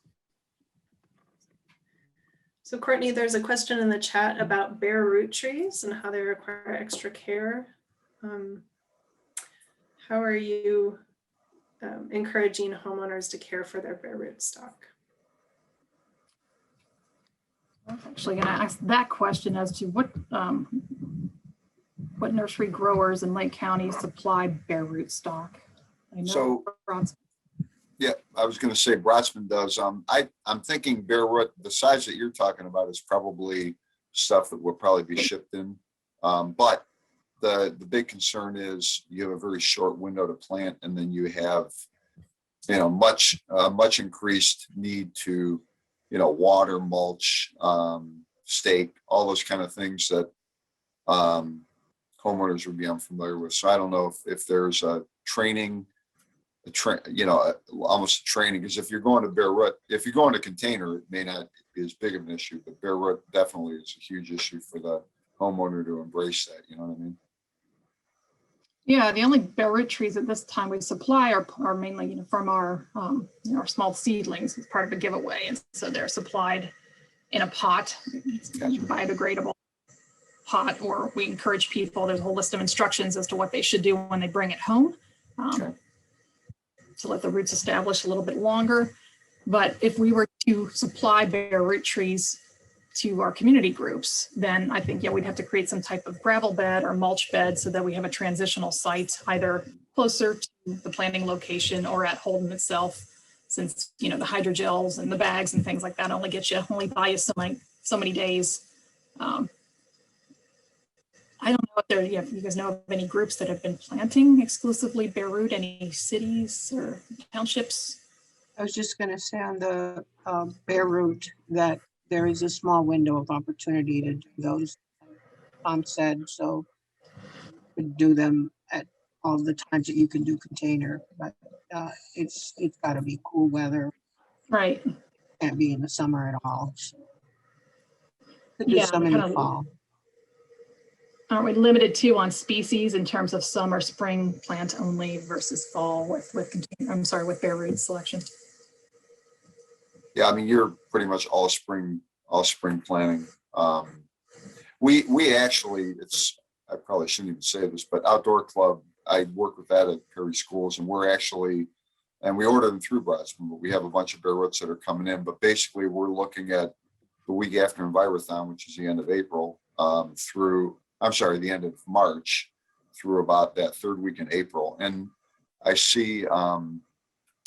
So Courtney, there's a question in the chat about bare root trees and how they require extra care. How are you encouraging homeowners to care for their bare root stock? I was actually going to ask that question as to what nursery growers in Lake County supply bare root stock. I know So, yeah, I was going to say Brotsman does. I'm thinking bare root, the size that you're talking about is probably stuff that will probably be shipped in. But the big concern is you have a very short window to plant, and then you have, much increased need to, water, mulch, stake, all those kind of things that homeowners would be unfamiliar with. So I don't know if there's a training almost a training, because if you're going to bare root, if you go in a container, it may not be as big of an issue, but bare root definitely is a huge issue for the homeowner to embrace that, you know what I mean? Yeah, the only bare root trees at this time we supply are mainly, from our, our small seedlings as part of a giveaway. And so they're supplied in a pot, biodegradable pot, or we encourage people, there's a whole list of instructions as to what they should do when they bring it home. Okay. To let the roots establish a little bit longer. But if we were to supply bare root trees to our community groups, then I think, we'd have to create some type of gravel bed or mulch bed so that we have a transitional site either closer to the planting location or at Holden itself, since, the hydrogels and the bags and things like that only buy you so many days. I don't know if you guys know of any groups that have been planting exclusively bare root, any cities or townships? I was just gonna say on the bare root that there is a small window of opportunity to do those. Tom said, so you could do them at all the times that you can do container, but it's gotta be cool weather. Right. Can't be in the summer at all. So. Could do Yeah, some in the kinda- fall. Aren't we limited too on species in terms of summer, spring plant only versus fall with bare root selection? Yeah, I mean, you're pretty much all spring planting. We actually, I probably shouldn't even say this, but Outdoor Club, I work with that at Perry Schools, and we order them through Broadsman, but we have a bunch of bare roots that are coming in. But basically, we're looking at the week after Envirothon, which is the end of April, the end of March through about that third week in April. And I see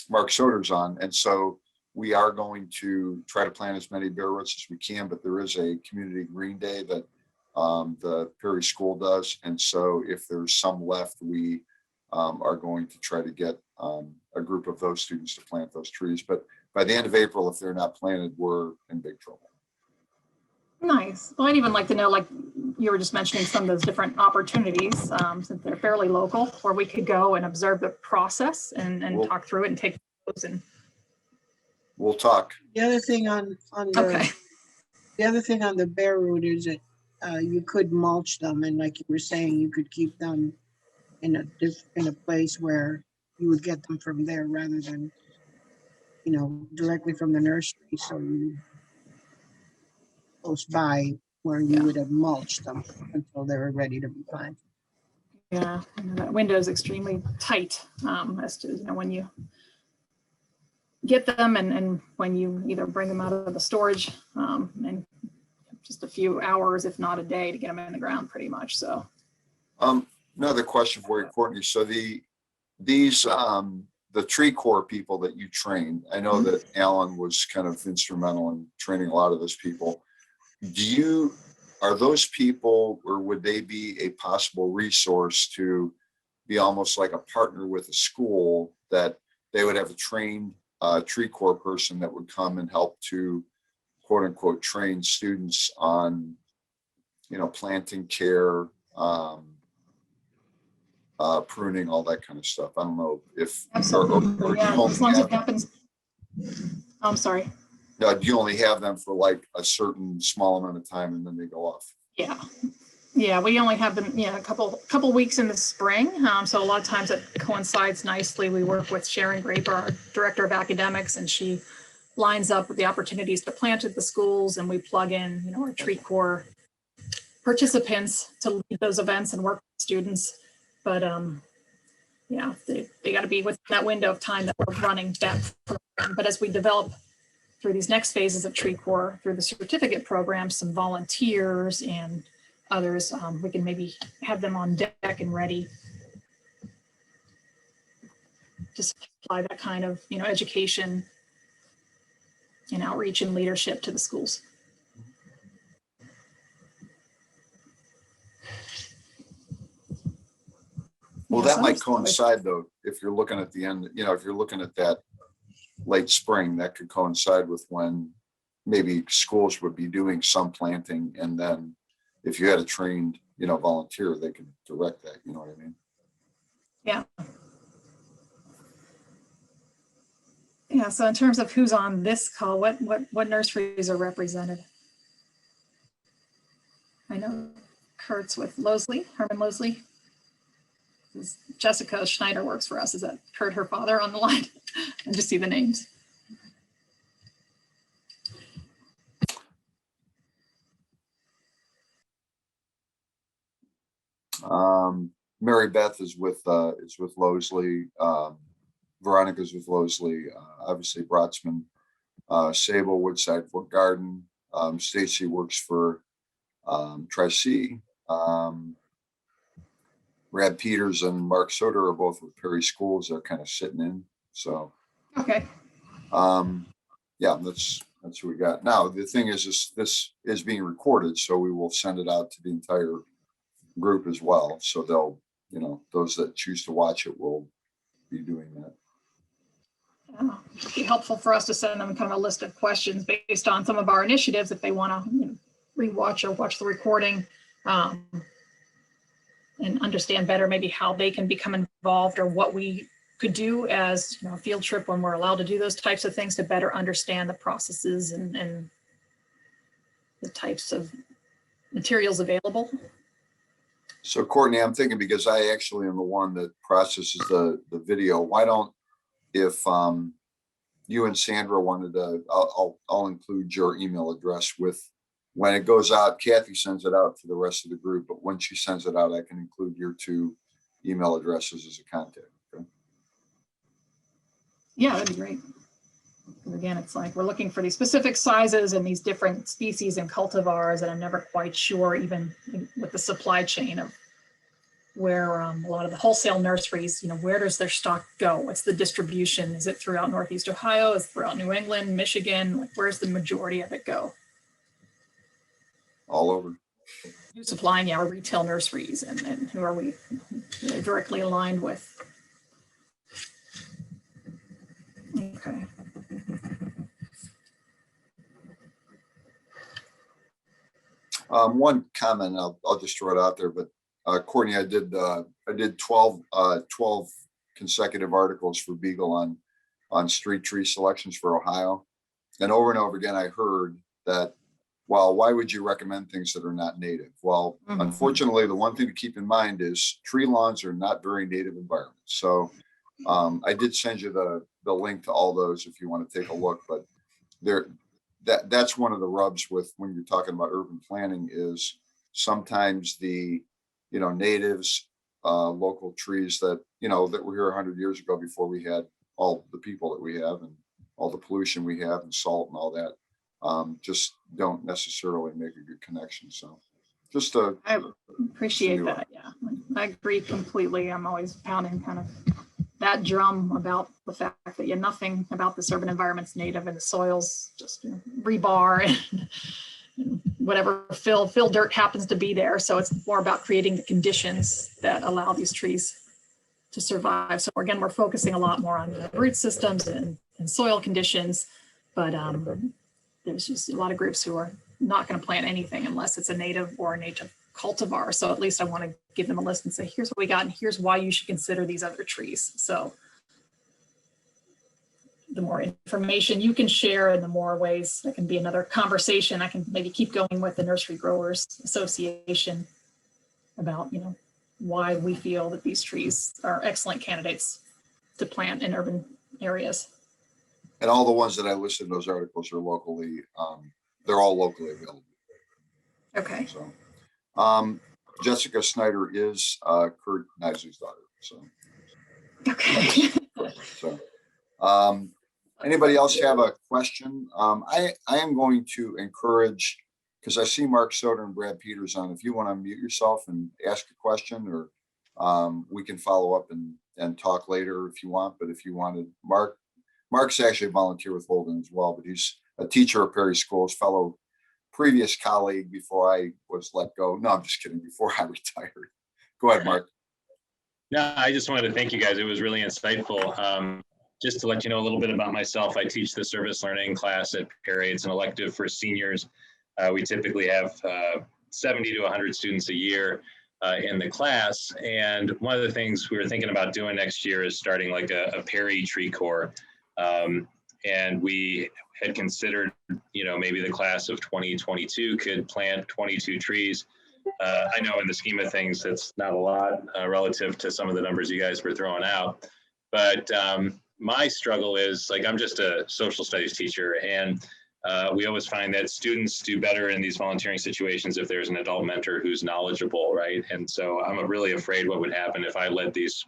Mark Soder's on. And so we are going to try to plant as many bare roots as we can, but there is a community green day that the Perry School does. And so if there's some left, we are going to try to get a group of those students to plant those trees. But by the end of April, if they're not planted, we're in big trouble. Nice. Well, I'd even like to know, like you were just mentioning, some of those different opportunities, since they're fairly local, where we could go and observe the process and Well- talk through it and take photos and. We'll talk. The other thing on Okay. the other thing on the bare root is that you could mulch them, and like you were saying, you could keep them in a place where you would get them from there rather than, directly from the nursery. So you close by where you would have mulched them until they were ready to be planted. Yeah, I know that window is extremely tight as to, when you get them and when you either bring them out of the storage, and just a few hours, if not a day, to get them in the ground pretty much. So Another question for you, Courtney. So the tree core people that you trained, I know that Alan was kind of instrumental in training a lot of those people. Are those people, or would they be a possible resource to be almost like a partner with a school, that they would have a trained tree core person that would come and help to quote unquote train students on, planting care, pruning, all that kind of stuff? I don't know if absolutely, yeah, as long as it happens. I'm sorry. do you only have them for like a certain small amount of time and then they go off? Yeah, we only have them, a couple weeks in the spring. So a lot of times it coincides nicely. We work with Sharon Graper, our director of academics, and she lines up with the opportunities to plant at the schools, and we plug in, our tree core participants to lead those events and work with students. But they got to be within that window of time that we're running that program. But as we develop through these next phases of tree core, through the certificate program, some volunteers and others, we can maybe have them on deck and ready to supply that kind of, education and outreach and leadership to the schools. Well, Yeah, that might so there's- coincide though, if you're looking at the end, if you're looking at that late spring, that could coincide with when maybe schools would be doing some planting. And then if you had a trained, volunteer, they could direct that, you know what I mean? Yeah. Yeah, so in terms of who's on this call, what nurseries are represented? I know Kurt's with Losley, Herman Losley. Jessica Schneider works for us. Is that Kurt, her father, on the line? I just see the names. Mary Beth is with Losley. Veronica's with Losley. Obviously Brotsman, Sable, Woodside, Fort Garden. Stacy works for Tri-C. Brad Peters and Mark Soder are both with Perry Schools. They're kind of sitting in. So, Okay. yeah, that's who we got. Now, the thing is this is being recorded, so we will send it out to the entire group as well. So they'll, those that choose to watch it will be doing that. It'd be helpful for us to send them kind of a list of questions based on some of our initiatives if they want to rewatch or watch the recording, and understand better maybe how they can become involved or what we could do as a field trip when we're allowed to do those types of things to better understand the processes and the types of materials available. So Courtney, I'm thinking, because I actually am the one that processes the video, why don't, if you and Sandra wanted to, I'll include your email address with, when it goes out, Kathy sends it out to the rest of the group, but when she sends it out, I can include your 2 email addresses as a contact. Okay? Yeah, that'd be great. And again, it's like we're looking for these specific sizes and these different species and cultivars, and I'm never quite sure, even with the supply chain, of where a lot of the wholesale nurseries, where does their stock go? What's the distribution? Is it throughout Northeast Ohio? Is it throughout New England, Michigan? Like, where's the majority of it go? All over. Who's supplying our retail nurseries, and who are we directly aligned with? Okay. One comment, I'll just throw it out there, but Courtney, I did 12 consecutive articles for Beagle on street tree selections for Ohio. And over again, I heard that, well, why would you recommend things that are not native? Well, unfortunately, the one thing to keep in mind is tree lawns are not very native environments. So I did send you the link to all those if you want to take a look, but that's one of the rubs with when you're talking about urban planning is sometimes the natives, local trees that that were here 100 years ago before we had all the people that we have and all the pollution we have and salt and all that, just don't necessarily make a good connection. So just I appreciate that. Yeah, I agree completely. I'm always pounding kind of that drum about the fact that nothing about this urban environment's native, and the soils just rebar and whatever fill dirt happens to be there. So it's more about creating the conditions that allow these trees to survive. So again, we're focusing a lot more on the root systems and soil conditions, but there's just a lot of groups who are not going to plant anything unless it's a native or a native cultivar. So at least I want to give them a list and say, here's what we got, and here's why you should consider these other trees. So the more information you can share and the more ways, that can be another conversation. I can maybe keep going with the Nursery Growers Association about, why we feel that these trees are excellent candidates to plant in urban areas. And all the ones that I listed in those articles are locally, they're all locally available. Okay. So Jessica Snyder is Kurt Knisely's daughter. So Okay. so anybody else have a question? I am going to encourage, because I see Mark Soder and Brad Peters on, if you want to mute yourself and ask a question, or we can follow up and talk later if you want. But if you wanted, Mark's actually a volunteer with Holden as well, but he's a teacher at Perry Schools, fellow previous colleague before I was let go. No, I'm just kidding. Before I retired. Go ahead, Mark. No, I just wanted to thank you guys. It was really insightful. Just to let you know a little bit about myself, I teach the service learning class at Perry. It's an elective for seniors. We typically have 70 to 100 students a year in the class. And one of the things we were thinking about doing next year is starting like a Perry tree corps. And we had considered, maybe the class of 2022 could plant 22 trees. I know in the scheme of things, that's not a lot relative to some of the numbers you guys were throwing out. But my struggle is, like, I'm just a social studies teacher, and we always find that students do better in these volunteering situations if there's an adult mentor who's knowledgeable, right? And so I'm really afraid what would happen if I led these,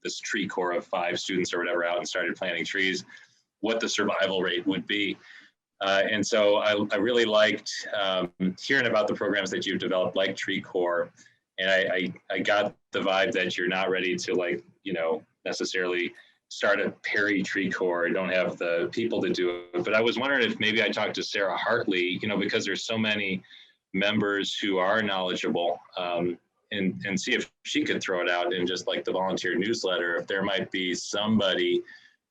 this tree corps of 5 students or whatever out and started planting trees, what the survival rate would be. And so I really liked hearing about the programs that you've developed, like Tree Corps. And I got the vibe that you're not ready to, necessarily start a Perry Tree Corps, don't have the people to do it. But I was wondering if maybe I talked to Sarah Hartley, because there's so many members who are knowledgeable, and see if she could throw it out in just like the volunteer newsletter, if there might be somebody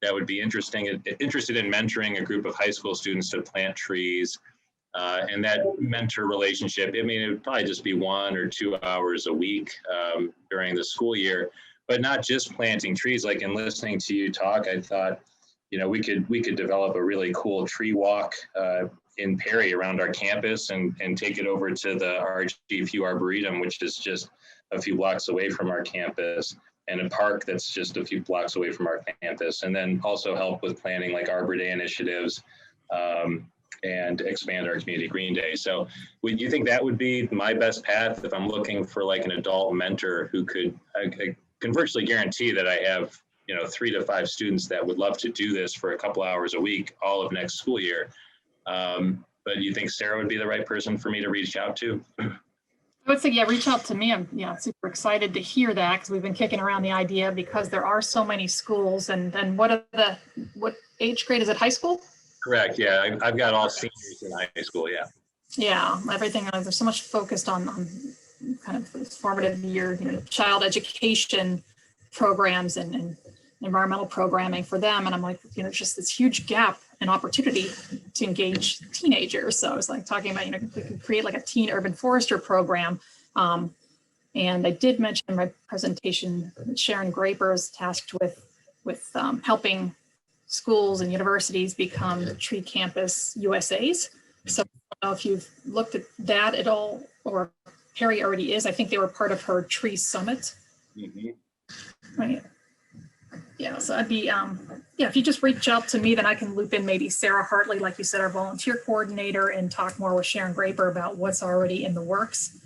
that would be interested in mentoring a group of high school students to plant trees. And that mentor relationship, it would probably just be 1 or 2 hours a week during the school year, but not just planting trees. Like, in listening to you talk, I thought, we could develop a really cool tree walk in Perry around our campus and take it over to the RGFU Arboretum, which is just a few blocks away from our campus, and a park that's just a few blocks away from our campus, and then also help with planning like Arbor Day initiatives and expand our community green day. So would you think that would be my best path if I'm looking for like an adult mentor who could, I can virtually guarantee that I have 3 to 5 students that would love to do this for a couple hours a week, all of next school year. But you think Sarah would be the right person for me to reach out to? I would say, yeah, reach out to me. I'm super excited to hear that, because we've been kicking around the idea, because there are so many schools. And then what age grade is it? High school? Correct. Yeah, I've got all seniors in high school. Yeah. Yeah, everything. There's so much focused on kind of formative year, child education programs and environmental programming for them. And I'm like, just this huge gap and opportunity to engage teenagers. So I was like talking about, we could create like a teen urban forester program. And I did mention in my presentation that Sharon Graper is tasked with helping schools and universities become Tree Campus USAs. So I don't know if you've looked at that at all, or Perry already is. I think they were part of her Tree Summit. Mm-hmm. Right. Yeah, so I'd be, if you just reach out to me, then I can loop in maybe Sarah Hartley, like you said, our volunteer coordinator, and talk more with Sharon Graper about what's already in the works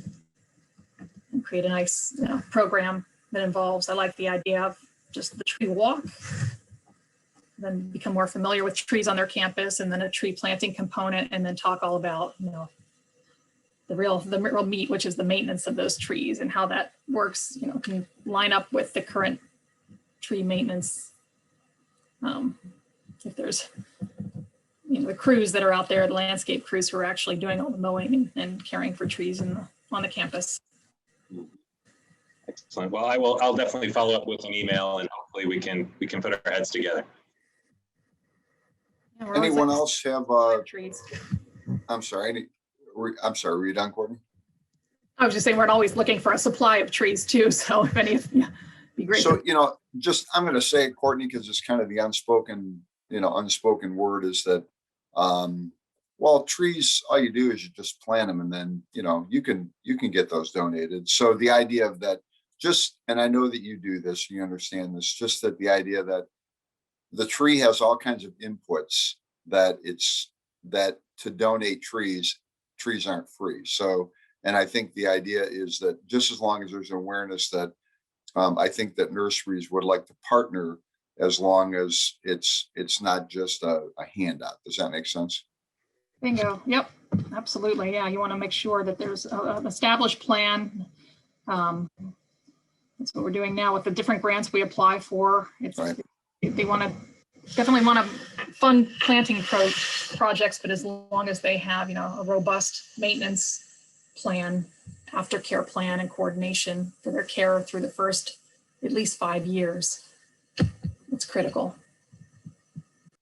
and create a nice program that involves, I like the idea of just the tree walk, then become more familiar with trees on their campus, and then a tree planting component, and then talk all about, the real meat, which is the maintenance of those trees and how that works, can line up with the current tree maintenance. If there's, the crews that are out there, the landscape crews who are actually doing all the mowing and caring for trees on the campus. Excellent. Well, I'll definitely follow up with an email, and hopefully we can put our heads together. Yeah, we're always Anyone like, else have, trees. I'm sorry, were you done, Courtney? I was just saying, we're always looking for a supply of trees too. So if any of, be great. So, I'm going to say it, Courtney, because it's kind of the unspoken word is that, trees, all you do is you just plant them, and then, you can get those donated. So the idea of that, and I know that you do this, you understand this, just that the idea that the tree has all kinds of inputs, that to donate trees aren't free. So, and I think the idea is that just as long as there's an awareness that I think that nurseries would like to partner, as long as it's not just a handout. Does that make sense? Bingo. Yep, absolutely. Yeah, you want to make sure that there's an established plan. That's what we're doing now with the different grants we apply for. It's Right. They definitely want to fund planting projects, but as long as they have, a robust maintenance plan, aftercare plan, and coordination for their care through the first at least 5 years. It's critical.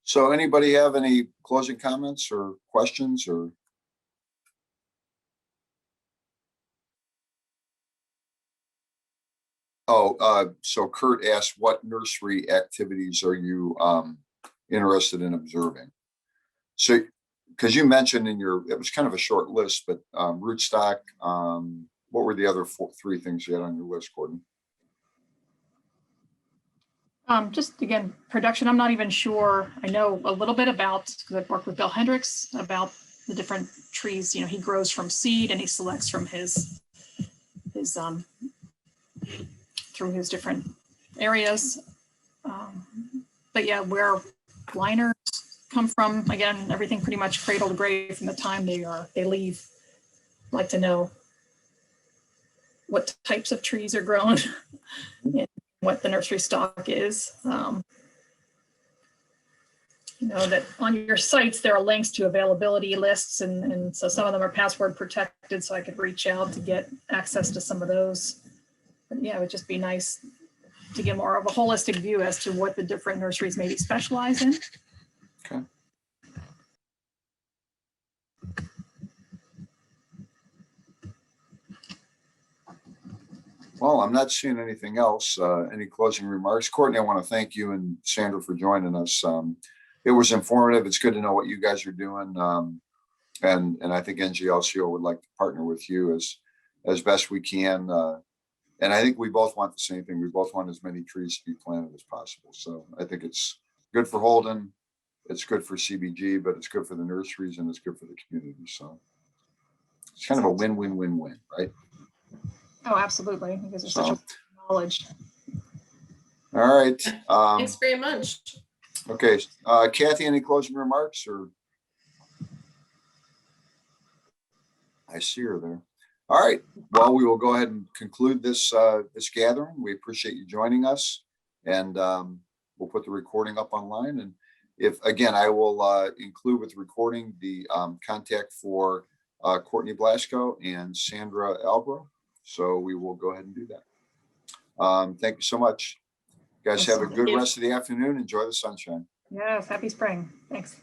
So anybody have any closing comments or questions or? So Kurt asked, what nursery activities are you interested in observing. So, because you mentioned it was kind of a short list, but rootstock, what were the other three things you had on your list, Gordon? Just again, production, I'm not even sure. I know a little bit about, because I've worked with Bill Hendricks about the different trees, he grows from seed and he selects from his through his different areas. But yeah, where liners come from, again, everything pretty much cradle to grave from the time they leave. I'd like to know what types of trees are grown and what the nursery stock is. That on your sites, there are links to availability lists, and so some of them are password protected, so I could reach out to get access to some of those. But yeah, it would just be nice to get more of a holistic view as to what the different nurseries maybe specialize in. Okay. Well, I'm not seeing anything else. Any closing remarks? Courtney, I want to thank you and Sandra for joining us. It was informative. It's good to know what you guys are doing. And I think NGLCO would like to partner with you as best we can. And I think we both want the same thing. We both want as many trees to be planted as possible. So I think it's good for Holden. It's good for CBG, but it's good for the nurseries and it's good for the community. So it's kind of a win-win-win-win, right? Oh, absolutely, because there's such a knowledge. All right. Thanks very much. Okay. Kathy, any closing remarks or? I see her there. All right. Well, we will go ahead and conclude this gathering. We appreciate you joining us, and we'll put the recording up online. And if again, I will include with the recording the contact for Courtney Blasco and Sandra Albro. So we will go ahead and do that. Thank you so much. You guys have a good rest of the afternoon. Enjoy the sunshine. Yes, happy spring. Thanks.